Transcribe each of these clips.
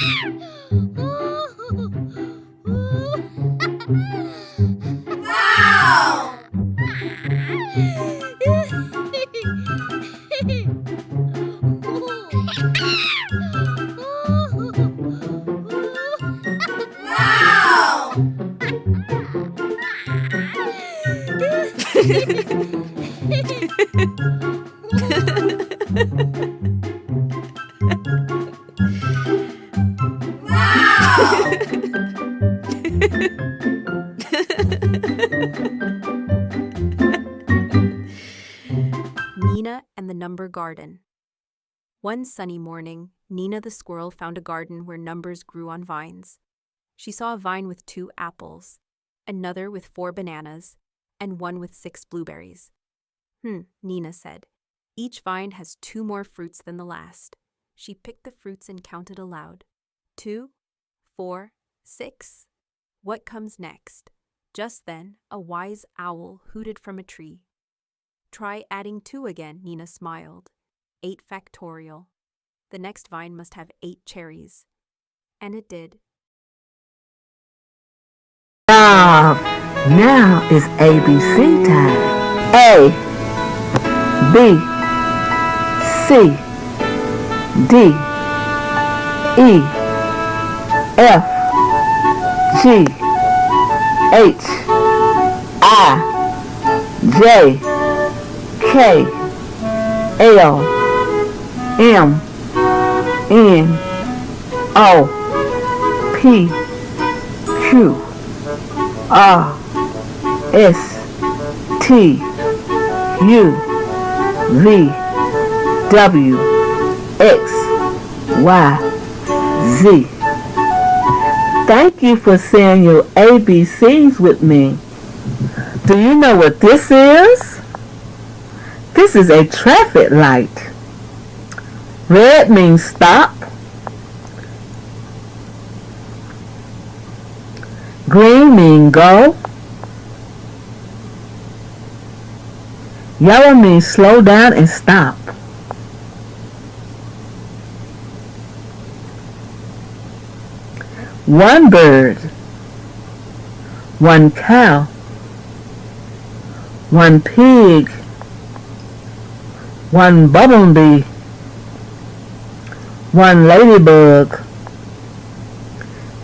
Wow! Wow! Wow! Nina and the Number Garden. One sunny morning, Nina the squirrel found a garden where numbers grew on vines. She saw a vine with 2 apples, another with 4 bananas, and one with 6 blueberries. Nina said. Each vine has 2 more fruits than the last. She picked the fruits and counted aloud. 2, 4, 6. What comes next? Just then, a wise owl hooted from a tree. Try adding 2 again, Nina smiled. 8 factorial. The next vine must have 8 cherries. And it did. Now is ABC time. A, B, C, D, E, F, G, H, I, J, K, L, M, N, O, P, Q, R, S, T, U, V, W, X, Y, Z. Thank you for saying your ABCs with me. Do you know what this is? This is a traffic light. Red means stop. Green means go. Yellow means slow down and stop. One bird, one cow, one pig, one bumblebee, one ladybug.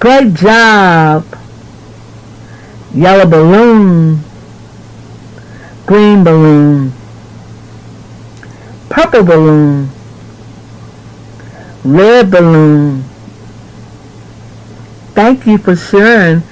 Great job! Yellow balloon, green balloon, purple balloon, red balloon. Thank you for sharing.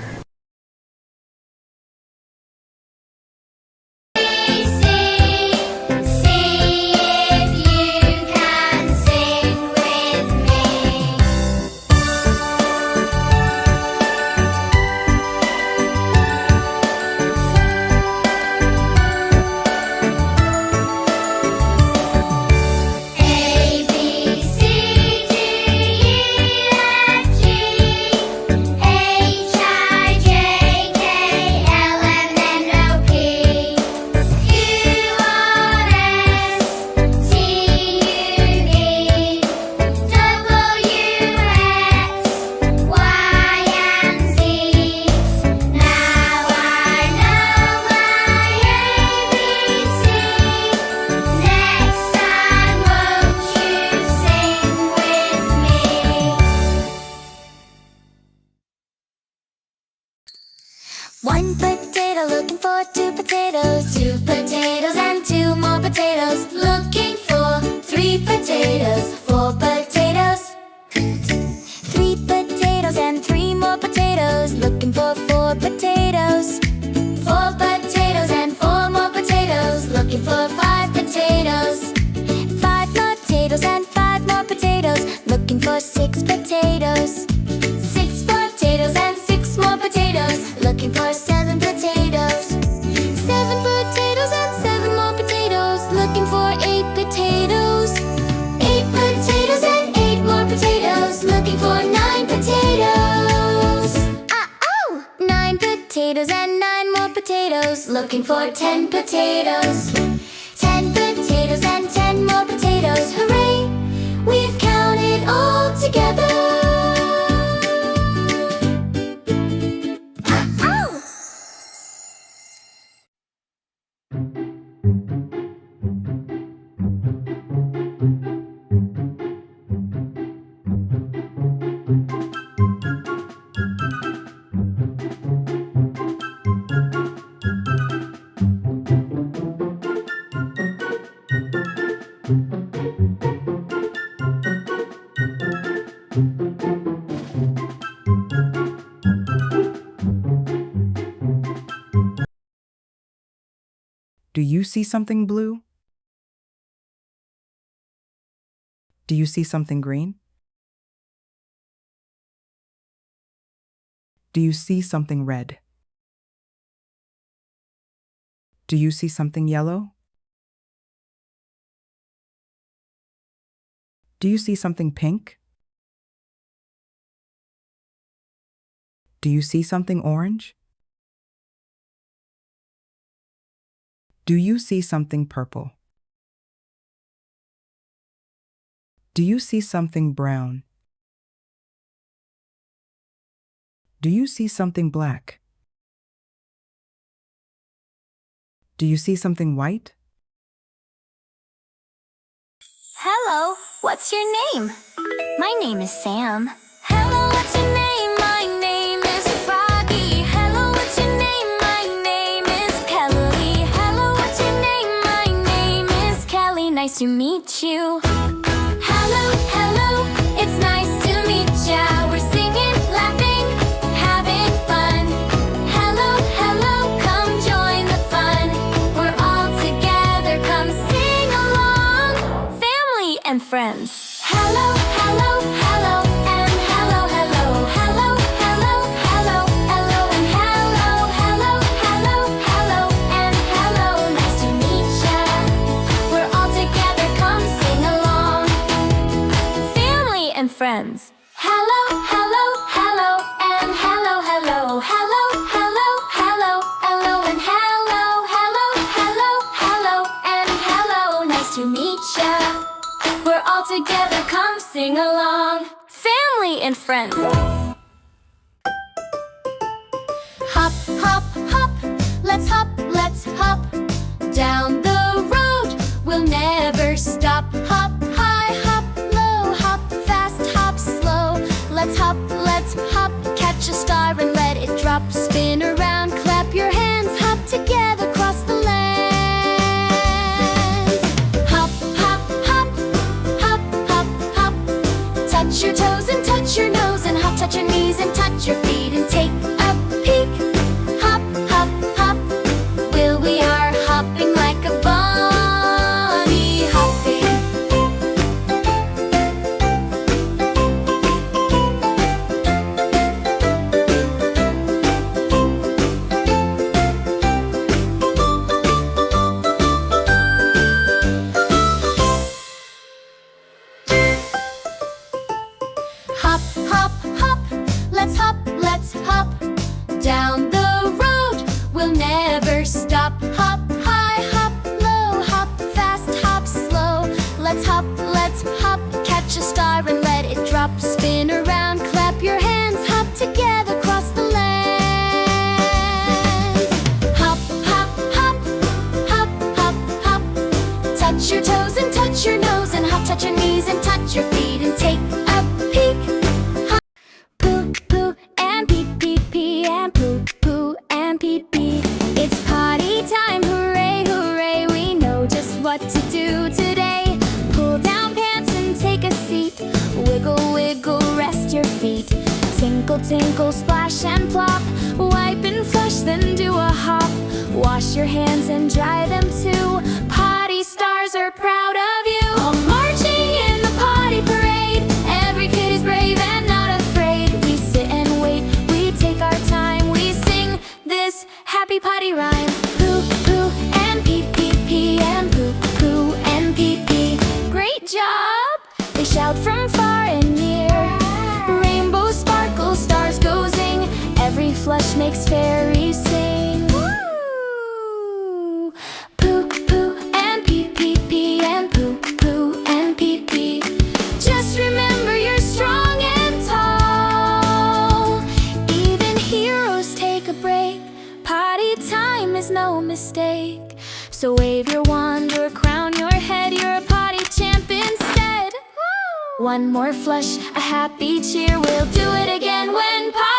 One potato looking for 2 potatoes. 2 potatoes and 2 more potatoes. Looking for 3 potatoes. 4 potatoes. 3 potatoes and 3 more potatoes. Looking for 4 potatoes. 4 potatoes and 4 more potatoes. Looking for 5 potatoes. 5 potatoes and 5 more potatoes. Looking for 6 potatoes. 6 potatoes and 6 more potatoes. Looking for 7 potatoes. 7 potatoes and 7 more potatoes. Looking for 8 potatoes. 8 potatoes and 8 more potatoes. Looking for 9 potatoes. 9 potatoes and 9 more potatoes. Looking for 10 potatoes. 10 potatoes and 10 more potatoes. Hooray! We've counted all together. see something blue? Do you see something green? Do you see something red? Do you see something yellow? Do you see something pink? Do you see something orange? Do you see something purple? Do you see something brown? Do you see something black? Do you see something white? Hello, what's your name? My name is Sam. Hello, what's your name? My name is Froggy. Hello, what's your name? My name is Kelly. Hello, what's your name? My name is Kelly. Nice to meet you. Hello, hello, it's nice to meet ya. We're singing, laughing, having fun. Hello, hello, come join the fun. We're all together, come sing along. Family and friends. Hello, hello, hello, and hello, hello, hello, hello, hello, hello, and hello, hello, hello, hello, and hello. Nice to meet ya. We're all together, come sing along. Family and friends. Hello, hello, hello, and hello, hello, hello, hello, hello, hello, and hello, hello, hello, hello, and hello. Nice to meet ya. We're all together, come sing along. Family and friends. Hop, hop, hop, let's hop, down the road. We'll never stop. Hop high, hop low, hop fast, hop slow. Let's hop, catch a star and let it drop. Spin around, clap your hands, hop together, cross the land. Hop, hop, hop, hop, hop, hop. Touch your toes and touch your nose and hop, touch your knees and touch your feet and take a peek. Hop, hop, hop. We are hopping like a bunny hopping. Hop, hop, hop, let's hop, down the road. We'll never stop. Hop high, hop low, hop fast, hop slow. Let's hop, catch a star and let it drop. Spin around, clap your hands, hop together, cross the land. Hop, hop, hop, hop, hop, hop. Touch your toes and touch your nose and hop, touch your knees and touch your feet and take a peek. Poo, poo, and pee, pee, pee, and poo, poo, and pee, pee. It's potty time, hooray, hooray. We know just what to do today. Pull down pants and take a seat. Wiggle, wiggle, rest your feet. Tinkle, tinkle, splash and plop. Wipe and flush, then do a hop. Wash your hands and dry them too. Potty stars are proud of you. All marching in the potty parade. Every kid is brave and not afraid. We sit and wait, we take our time. We sing this happy potty rhyme. Poo, poo, and pee, pee, pee, and poo, poo, and pee, pee. Great job! They shout from far and near. Rainbow sparkles, stars go zing. Every flush makes fairies sing. Woo! Poo, poo, and pee, pee, pee, and poo, poo, and pee, pee. Just remember you're strong and tall. Even heroes take a break. Potty time is no mistake. So wave your wand or crown your head. You're a potty champ instead. One more flush, a happy cheer. We'll do it again when potty